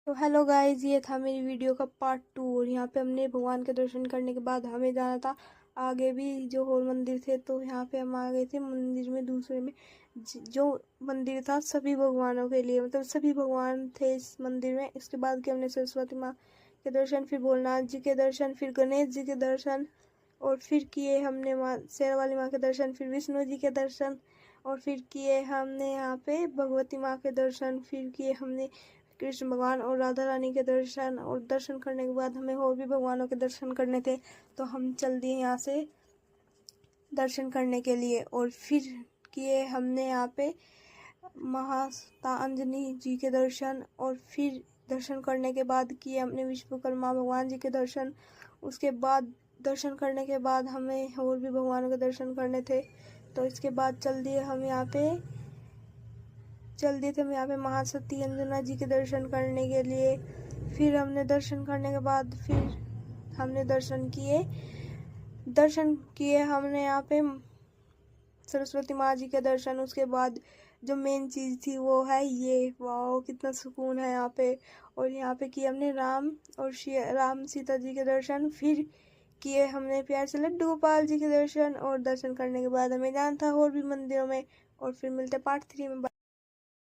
तो hello guys, ये था मेरी वीडियो का पार्ट 2। और यहाँ पे हमने भगवान के दर्शन करने के बाद हमें जाना था आगे भी जो और मंदिर थे। तो यहाँ पे हम आ गए थे मंदिर में, दूसरे में। जो मंदिर था सभी भगवानों के लिए, मतलब सभी भगवान थे इस मंदिर में। इसके बाद के हमने सरस्वती माँ के दर्शन, फिर भोलेनाथ जी के दर्शन, फिर गणेश जी के दर्शन, और फिर किए हमने माँ शेरा वाली माँ के दर्शन, फिर विष्णु जी के दर्शन, और फिर किए हमने यहाँ पे भगवती माँ के दर्शन, फिर किए हमने कृष्ण भगवान और राधा रानी के दर्शन। और दर्शन करने के बाद हमें और भी भगवानों के दर्शन करने थे, तो हम चल दिए यहाँ से दर्शन करने के लिए। और फिर किए हमने यहाँ पे महामाता अंजनी जी के दर्शन, और फिर दर्शन करने के बाद किए हमने विश्वकर्मा भगवान जी के दर्शन। उसके बाद दर्शन करने के बाद हमें और भी भगवानों के दर्शन करने थे, तो इसके बाद चल दिए हम यहाँ पे महासती अंजना जी के दर्शन करने के लिए। फिर हमने दर्शन करने के बाद फिर हमने दर्शन किए हमने यहाँ पे सरस्वती माँ जी के दर्शन। उसके बाद जो मेन चीज़ थी वो है ये, वाह कितना सुकून है यहाँ पे। और यहाँ पे किए हमने राम सीता जी के दर्शन। फिर किए हमने प्यार से लड्डू गोपाल जी के दर्शन। और दर्शन करने के बाद हमें जाना था और भी मंदिरों में। और फिर मिलते पार्ट 3 में।